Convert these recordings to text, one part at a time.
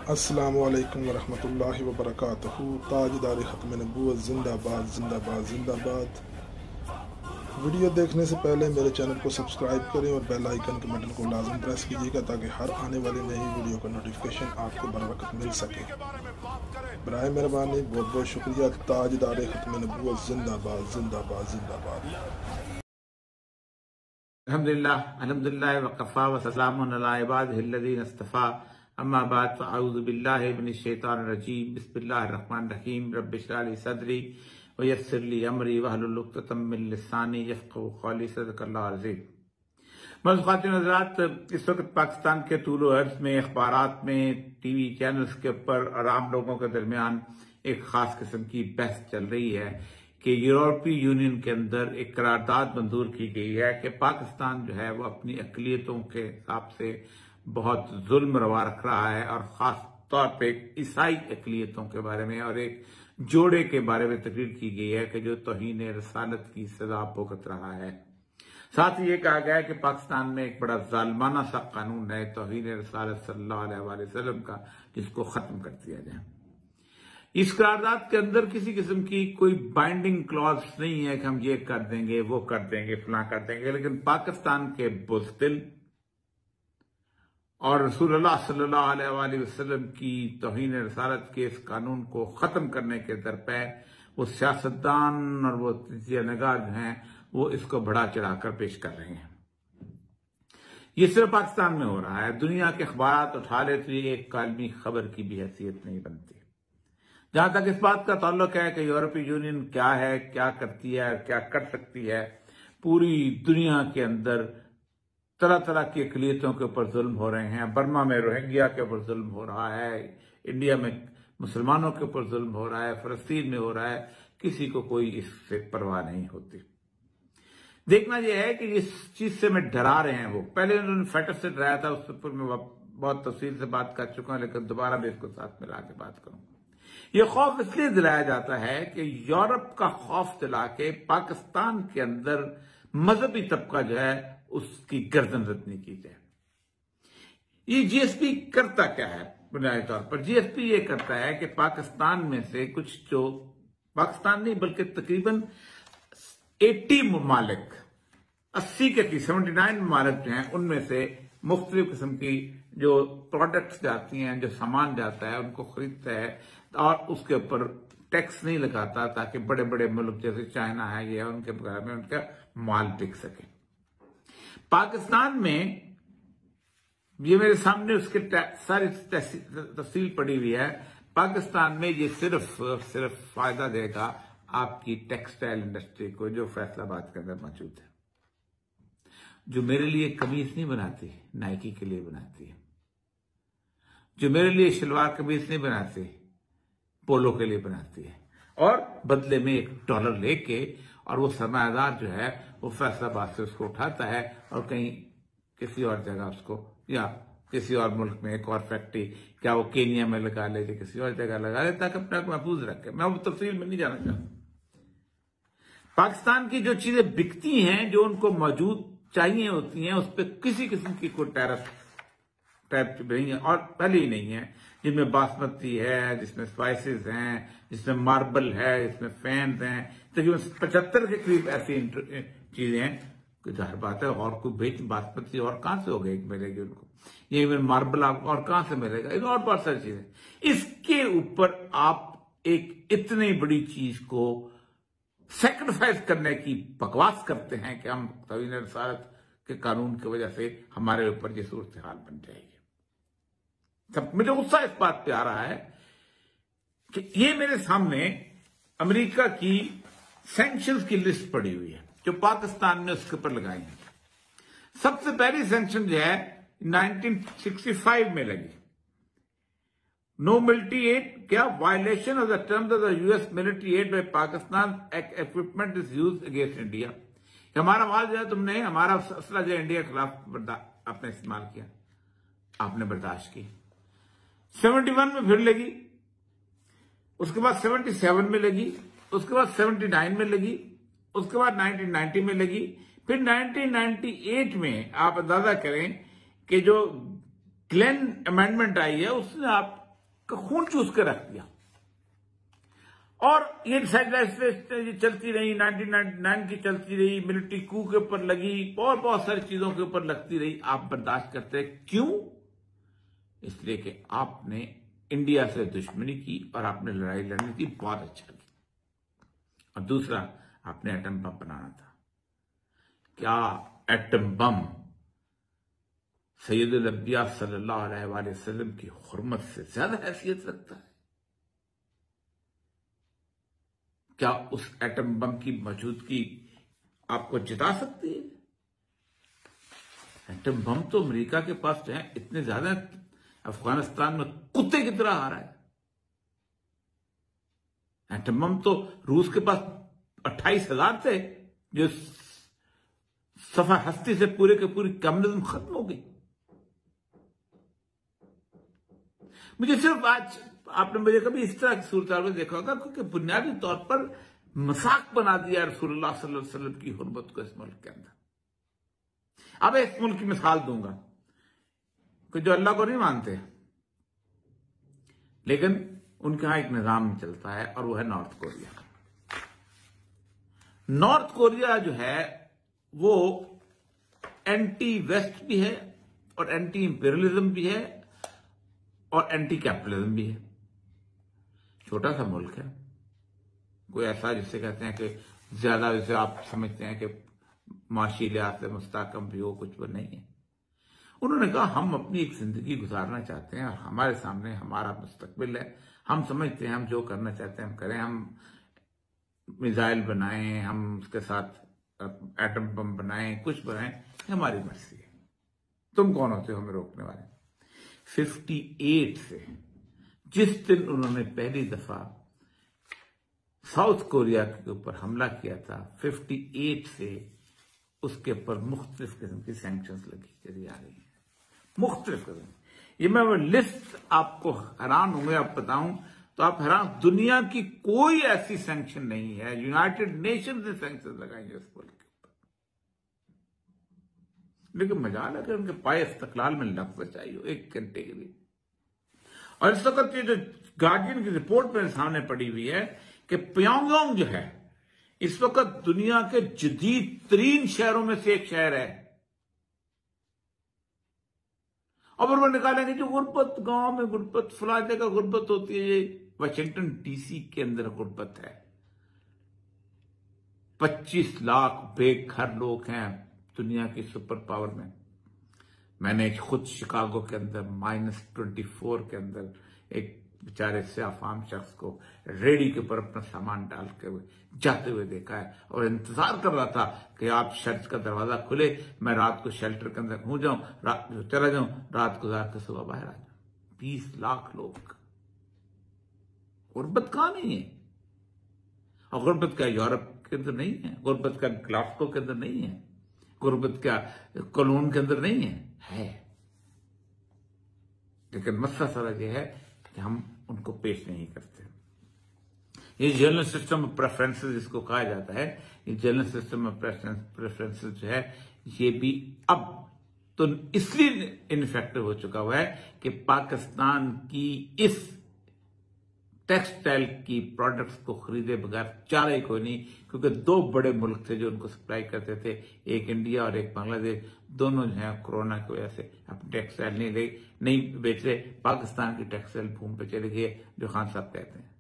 अस्सलामु अलैकुम वरहमतुल्लाहि वबरकातुहू। ताजदार ख़त्म नबूवत जिंदाबाद जिंदाबाद जिंदाबाद। वीडियो देखने से पहले मेरे चैनल को सब्सक्राइब करें और बेल आइकन के बटन को लाजम प्रेस कीजिएगा ताकि हर आने वाली नई वीडियो का नोटिफिकेशन आपको बर वक्त मिल सके। बराए मेहरबानी बहुत बहुत शुक्रिया। ताजदार ख़त्म नबूवत जिंदाबाद जिंदाबाद जिंदाबाद। अल्हम्दुलिल्लाह वकफ़ा वसलामुन अला इबादिहिल्लज़ीना इस्तफ़ा अम्मा बाद फ़अऊज़ु बिल्लाहि मिनश शैतानिर रजीम बिस्मिल्लाहिर रहमानिर रहीम रब्बि इश्रह ली सदरी व यस्सिर ली अमरी वहलुल उक़दतम मिन लिसानी यफ़क़हू क़ौली। सदक़ल्लाहुल अज़ीम। मौजूद ख़वातीन व हज़रात, इस वक्त पाकिस्तान के तूल अर्ज़ में अखबारात में टीवी चैनल्स के ऊपर और आम लोगों के दरमियान एक खास किस्म की बहस चल रही है कि यूरोपीय यूनियन के अंदर एक करारदाद मंजूर की गई है कि पाकिस्तान जो है वो अपनी अक़लियतों के हिसाब से बहुत जुल्म रवा रख रहा है और ख़ास तौर पे ईसाई अक़लियतों के बारे में और एक जोड़े के बारे में तकरीर की गई है कि जो तौहीन रसालत की सजा भुगत रहा है। साथ ही ये कहा गया है कि पाकिस्तान में एक बड़ा जालिमाना सा कानून है तौहीन रसालत सल्लल्लाहु अलैहि वसल्लम का, जिसको खत्म कर दिया जाए। इस करारदाद के अंदर किसी किस्म की कोई बाइंडिंग क्लॉज नहीं है कि हम ये कर देंगे वो कर देंगे फलां कर देंगे, लेकिन पाकिस्तान के बुज़दिल और रसूलुल्लाह सल्लल्लाहु अलैहि वसल्लम की तौहीन रसालत के इस कानून को खत्म करने के दरपे वो सियासतदान और वो तजिया नगार जो हैं वो इसको बढ़ा चढ़ाकर पेश कर रहे हैं। ये सिर्फ पाकिस्तान में हो रहा है, दुनिया के अखबारात उठा ले तो ये एक कालमी खबर की भी हैसियत नहीं बनती। जहां तक इस बात का ताल्लुक है कि यूरोपीय यूनियन क्या है, क्या करती है, क्या कर सकती है, पूरी दुनिया के अंदर तरह तरह की अक़लियतों के ऊपर जुल्म हो रहे हैं। बर्मा में रोहिंग्या के ऊपर जुल्म हो रहा है, इंडिया में मुसलमानों के ऊपर जुल्म हो रहा है, फलस्तीन में हो रहा है, किसी को कोई इससे परवाह नहीं होती। देखना यह है कि जिस चीज से मैं डरा रहे हैं वो पहले उन्होंने फैटर से डराया था, उस पर मैं बहुत तफसील से बात कर चुका हूं, लेकिन दोबारा भी इसको साथ मिला के बात करूंगा। यह खौफ इसलिए दिलाया जाता है कि यूरोप का खौफ दिला के पाकिस्तान के अंदर मजहबी तबका जो है उसकी गर्दन रत्नी की जाए। ये जीएसपी करता क्या है? बुनियादी तौर पर जीएसपी ये करता है कि पाकिस्तान में से कुछ जो पाकिस्तान नहीं बल्कि तकरीबन 80 ममालिक 80 के 79 ममालिक जो हैं उनमें से मुख्तलिफ किस्म की जो प्रोडक्ट्स जाती हैं, जो सामान जाता है उनको खरीदता है और उसके ऊपर टैक्स नहीं लगाता ताकि बड़े बड़े मुल्क जैसे चाइना है ये उनके बारे में उनका माल बिक सके। पाकिस्तान में ये मेरे सामने उसके सारी तफसील पड़ी हुई है। पाकिस्तान में ये सिर्फ फायदा देगा आपकी टेक्सटाइल इंडस्ट्री को, जो फैसलाबाद के अंदर मौजूद है, जो मेरे लिए कमीज नहीं बनाती, नाइकी के लिए बनाती है, जो मेरे लिए शलवार कमीज नहीं बनाती, पोलो के लिए बनाती है, और बदले में $1 लेके और वो सरमायादार जो है वो फैसलाबाद से उसको उठाता है और कहीं किसी और जगह उसको या किसी और मुल्क में एक और फैक्ट्री, क्या वो केनिया में लगा ले, किसी और जगह लगा ले ताकि अपने को महफूज रखे। मैं वो तफसील में नहीं जाना चाहता। पाकिस्तान की जो चीजें बिकती हैं, जो उनको मौजूद चाहिए होती हैं, उस पर किसी किस्म की कोई टैरिफ नहीं है और पहले ही नहीं है, जिनमें बासमती है, जिसमें स्पाइसेस हैं, जिसमें मार्बल है, जिसमें फैंस हैं, तकरीबन 75 के करीब ऐसी चीजें हैं। जाहिर बात है और कोई बेच बासमती और कहां से हो गई मिलेगी उनको, ये मार्बल आपको और कहां से मिलेगा, इन और बहुत सारी चीजें। इसके ऊपर आप एक इतनी बड़ी चीज को सेक्रीफाइस करने की बकवास करते हैं कि हम तौहीन रसालत के कानून की वजह से हमारे ऊपर ये सूरत हाल बन जाएगी। सब मुझे गुस्सा इस बात पे आ रहा है कि ये मेरे सामने अमेरिका की सैंक्शंस की लिस्ट पड़ी हुई है जो पाकिस्तान ने उसके ऊपर लगाई है। सबसे पहली सैंक्शन जो है 1965 में लगी, नो मिलिट्री एड, क्या violation of the terms of the US military aid by Pakistan equipment is used against India. हमारा माल जो है तुमने, हमारा असला जो इंडिया के खिलाफ आपने इस्तेमाल किया, आपने बर्दाश्त की। 71 में फिर लगी, उसके बाद 77 में लगी, उसके बाद 79 में लगी, उसके बाद 1990 में लगी, फिर 1998 में आप अंदाजा करें कि जो ग्लेन अमेंडमेंट आई है उसने आप का खून चूस के रख दिया। और ये डिसेंट्रलाइजेशन चलती रही, 1999 की चलती रही, मिलिट्री कू के ऊपर लगी और बहुत सारी चीजों के ऊपर लगती रही। आप बर्दाश्त करते हैं, क्यों? इसलिए कि आपने इंडिया से दुश्मनी की और आपने लड़ाई लड़नी थी, बहुत अच्छा की। और दूसरा, आपने एटम बम बनाना था। क्या एटम बम सैयदुल अंबिया सल्लल्लाहु अलैहि वसल्लम की हुर्मत से ज्यादा हैसियत रखता है? क्या उस एटम बम की मौजूदगी आपको जिता सकती है? एटम बम तो अमेरिका के पास जो है इतने ज्यादा, अफगानिस्तान में कुत्ते की तरह आ रहा है। एटम बम तो रूस के पास 28,000 थे, जो सफा हस्ती से पूरे के पूरी कम्युनिज्म खत्म हो गई। मुझे सिर्फ आज आपने मुझे कभी इस तरह की सूरत को देखा होगा, क्योंकि बुनियादी तौर पर मजाक बना दिया रसूलुल्लाह सल्लल्लाहु अलैहि वसल्लम की हुर्मत को इस मुल्क के अंदर। अब इस मुल्क की मिसाल दूंगा कि जो अल्लाह को नहीं मानते, लेकिन उनके यहां एक निजाम चलता है और वो है नॉर्थ कोरिया। नॉर्थ कोरिया जो है वो एंटी वेस्ट भी है और एंटी इंपीरियलिज्म भी है और एंटी कैपिटलिज्म भी है। छोटा सा मुल्क है, कोई ऐसा जिससे कहते हैं कि ज्यादा जैसे आप समझते हैं कि माशी लिहाज से मुस्तहकम भी हो, कुछ वो नहीं है। उन्होंने कहा हम अपनी एक जिंदगी गुजारना चाहते हैं और हमारे सामने हमारा मुस्तकबिल है, हम समझते हैं हम जो करना चाहते हैं हम करें, हम मिसाइल बनाएं, हम उसके साथ एटम बम बनाएं, कुछ बनाएं, हमारी मर्जी है, तुम कौन होते हो हमें रोकने वाले? 58 से जिस दिन उन्होंने पहली दफा साउथ कोरिया के ऊपर हमला किया था, 58 से उसके ऊपर मुख्तलिफ किस्म की सैंक्शंस लगी चली आ रही है, मुख्तलिफ किस्म। ये मैं वो लिस्ट आपको हैरान होंगे आप बताऊं तो आप हैरान, दुनिया की कोई ऐसी सैंक्शन नहीं है, यूनाइटेड नेशन ने सैंक्शन लगाई है इस मुल्क के ऊपर। लेकिन मजाल है कि उनके पाए इस्तकलाल में लफ्ज चाहिए एक घंटे के लिए। और इस वक्त ये जो गार्डियन की रिपोर्ट मेरे सामने पड़ी हुई है कि प्योंगयांग जो है इस वक्त दुनिया के जदीद तरीन शहरों में से एक शहर है। और वो निकालेंगे जो गुर्बत, गांव में गुर्बत, फला जगह गुर्बत होती है, ये वाशिंगटन डीसी के अंदर गुर्बत है। 25 लाख बेघर लोग हैं दुनिया की सुपर पावर में। मैंने खुद शिकागो के अंदर -24 के अंदर एक बेचारे स्याफाम शख्स को रेडी के ऊपर अपना सामान डाल के जाते हुए देखा है और इंतजार कर रहा था कि आप चर्च का दरवाजा खुले, मैं रात को शेल्टर के अंदर हो जाऊं, चला जाऊं, रात गुजार के सुबह बाहर आ जाऊं। 20 लाख लोग। गुर्बत कहां नहीं है? और गुर्बत क्या यूरोप के अंदर नहीं है? गुर्बत का ग्लास्को के अंदर नहीं है? गुर्बत क्या कोलोन के अंदर नहीं है? लेकिन मसला सारा यह है कि हम उनको पेश नहीं करते। ये जनरल सिस्टम ऑफ प्रेफरेंसेस जिसको कहा जाता है, ये जनरल सिस्टम ऑफ प्रेफरेंसेस जो है ये भी अब तो इसलिए इनफेक्टिव हो चुका हुआ है कि पाकिस्तान की इस टेक्सटाइल की प्रोडक्ट्स को खरीदे बगैर चारा ही कोई नहीं, क्योंकि 2 बड़े मुल्क थे जो उनको सप्लाई करते थे, एक इंडिया और एक बांग्लादेश। दोनों जो है कोरोना की वजह से अब टेक्सटाइल नहीं बेच रहे। पाकिस्तान की टेक्सटाइल भूमि पे चली गई, जो खान साहब कहते हैं।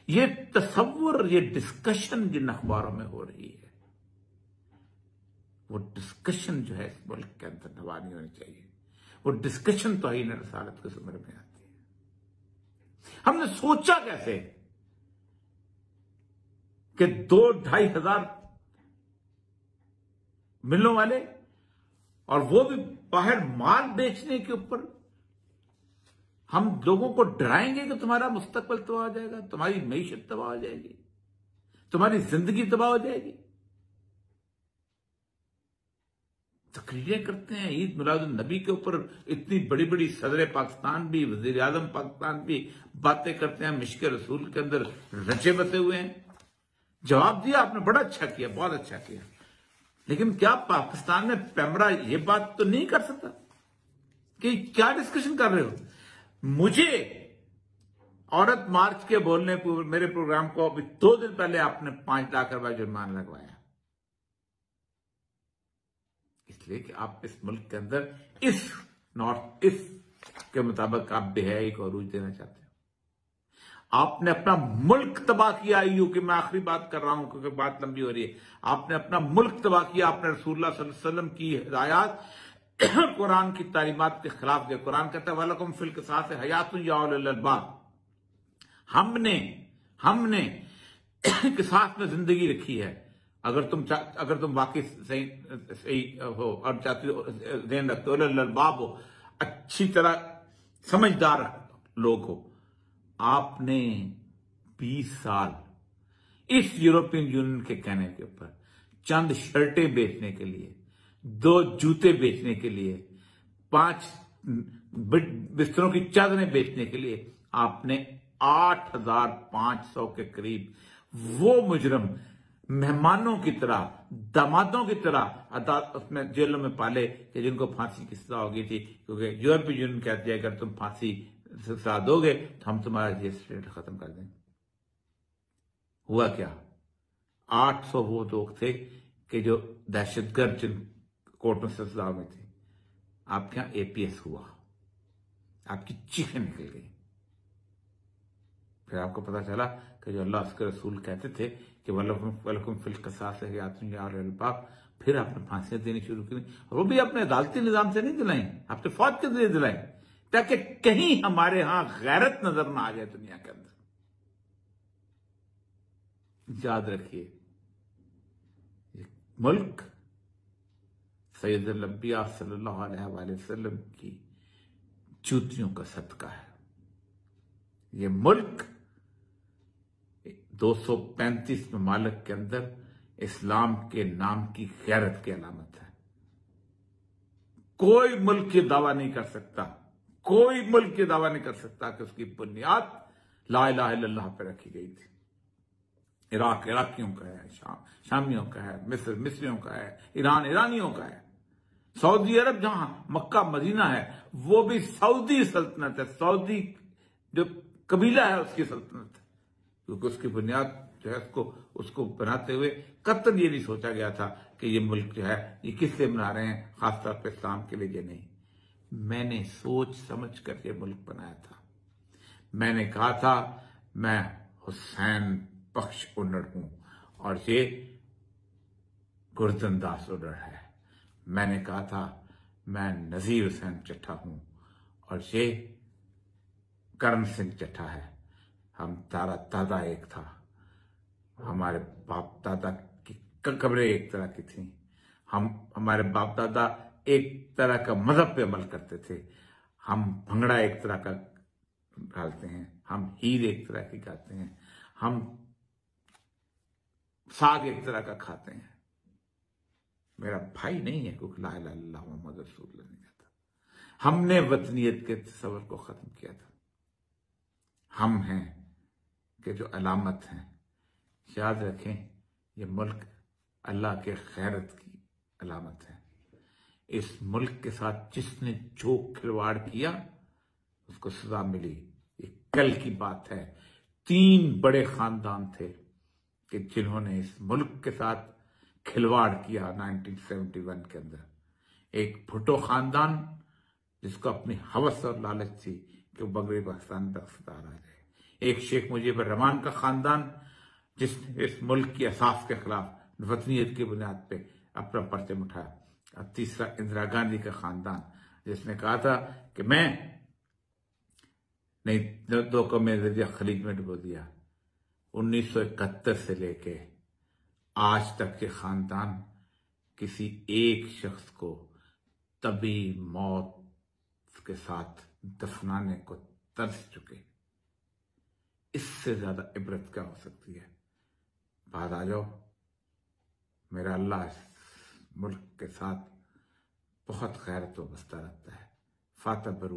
ये तस्वुर, ये डिस्कशन जिन अखबारों में हो रही है, वो डिस्कशन जो है इस मुल्क के अंदर दबा नहीं होनी चाहिए। वो डिस्कशन तौहीन रसालत के ज़ुमरे में आती है। हमने सोचा कैसे कि 2-2.5 हजार मिलने वाले, और वो भी बाहर माल बेचने के ऊपर हम लोगों को डराएंगे कि तुम्हारा मुस्तकबिल तबाह हो जाएगा, तुम्हारी मईशत तबाह हो जाएगी, तुम्हारी जिंदगी तबाह हो जाएगी। तकरीरें करते हैं ईद मिलादुन नबी के ऊपर, इतनी बड़ी बड़ी सदर पाकिस्तान भी, वजीर आजम पाकिस्तान भी बातें करते हैं, मिश्क रसूल के अंदर रचे बसे हुए हैं। जवाब दिया आपने, बड़ा अच्छा किया, बहुत अच्छा किया। लेकिन क्या पाकिस्तान में पैमरा ये बात तो नहीं कर सकता कि क्या डिस्कशन कर रहे हो? मुझे औरत मार्च के बोलने मेरे प्रोग्राम को अभी 2 दिन पहले आपने 5 लाख रुपए जुर्माना लगवाया, इसलिए कि आप इस मुल्क के अंदर इस नॉर्थ ईस्ट के मुताबिक आप बेहयाई को अरूज देना चाहते हो। आपने अपना मुल्क तबाह किया। यूं कि मैं आखिरी बात कर रहा हूं क्योंकि बात लंबी हो रही है। आपने अपना मुल्क तबाह किया। आपने रसूलुल्लाह सल्लल्लाहु अलैहि वसल्लम की हिदायत कुरान की तालीमात के खिलाफ गए। कुरान कहता है वलकुम फिल क़िसास हयातुन या उलिल अलबाब। हमने किसास में जिंदगी रखी है। अगर तुम वाकई सही हो और चाहते हो, ध्यान रखते हो, उलिल अलबाब हो, अच्छी तरह समझदार लोग हो। आपने 20 साल इस यूरोपियन यूनियन के कहने के ऊपर चंद शर्टें बेचने के लिए, 2 जूते बेचने के लिए, 5 बिस्तरों की चादरें बेचने के लिए आपने 8,500 के करीब वो मुजरम मेहमानों की तरह, दामादों की तरह उसमें जेलों में पाले कि जिनको फांसी की सजा हो गई थी, क्योंकि यूरोपीय यूनियन कहती है अगर तुम फांसी सजा दोगे तो हम तुम्हारा रजिस्ट्रेशन खत्म कर देंगे। हुआ क्या? 800 वो लोग थे कि जो दहशतगर्द जिन कोर्टों से सजा में थे। आपके यहां एपीएस हुआ, आपकी चीखें निकल गई। फिर आपको पता चला कि जो अल्लाह उसके रसूल कहते थे कि वलकुम फिल क़िसास हयातुन या उलिल अलबाब, फिर आपने फांसियां देनी शुरू की। और वो भी अपने अदालती निजाम से नहीं दिलाई, आपने फौज के जरिए दिलाई, ताकि कहीं हमारे यहां गैरत नजर ना आ जाए दुनिया के अंदर। याद रखिए, मुल्क सैयदुल अंबिया सल्लल्लाहु अलैहि वसल्लम की जूतियों का सदका है। ये मुल्क 235 ममालिक के अंदर इस्लाम के नाम की गैरत की अलामत है। कोई मुल्क ये दावा नहीं कर सकता, कोई मुल्क ये दावा नहीं कर सकता कि उसकी बुनियाद ला इलाहा इल्लल्लाह पर रखी गई थी। इराक इराकियों का है, शामियों का है, मिस्र मिस्रियों का है, ईरान ईरानियों का है, सऊदी अरब जहां मक्का मदीना है वो भी सऊदी सल्तनत है, सऊदी जो कबीला है उसकी सल्तनत है, क्योंकि उसकी बुनियाद जो है उसको बनाते हुए कतई ये नहीं सोचा गया था कि ये मुल्क जो है ये किस लिए बना रहे हैं, खासतौर पर इस्लाम के लिए। नहीं, मैंने सोच समझ कर ये मुल्क बनाया था। मैंने कहा था मैं हुसैन बख्श उन्नड़ हूं और ये गुरजनदास उन्नड़ है। मैंने कहा था मैं नजीर हुसैन चट्टा हूं और ये करम सिंह चट्टा है। हम तारा दादा एक था, हमारे बाप दादा की कब्रें एक तरह की थी। हमारे बाप दादा एक तरह का मजहब पे अमल करते थे। हम भंगड़ा एक तरह का डालते हैं, हम हीर एक तरह की गाते हैं, हम साग एक तरह का खाते हैं। मेरा भाई नहीं है क्योंकि ला इलाहा इल्लल्लाह मुहम्मद रसूलुल्लाह नहीं कहता। हमने वतनियत के तस्वर को खत्म किया था। हम हैं कि जो अलामत हैं। याद रखें, ये मुल्क अल्लाह के खैरत की अलामत है। इस मुल्क के साथ जिसने जो खिलवाड़ किया उसको सजा मिली। ये कल की बात है। 3 बड़े खानदान थे कि जिन्होंने इस मुल्क के साथ खिलवाड़ किया 1971 के अंदर। एक भुट्टो खानदान जिसको अपनी हवस और लालच थी कि वो मगरबी पाकिस्तान में इख्तियार आ जाए। एक शेख मुजीबुर रहमान का खानदान जिसने इस मुल्क की असास के खिलाफ वतनियत की बुनियाद पे अपना परचम उठाया। और तीसरा इंदिरा गांधी का खानदान जिसने कहा था कि मैं नहीं 2 कौमें दरिया खलीज में डुबो दिया। 1971 से लेके आज तक के खानदान किसी एक शख्स को तभी मौत के साथ दफनाने को तरस चुके। इससे ज्यादा इबरत क्या हो सकती है? बात आ जाओ, मेरा अल्लाह इस मुल्क के साथ बहुत खैरत वाबस्ता रखता है। फातह बरू।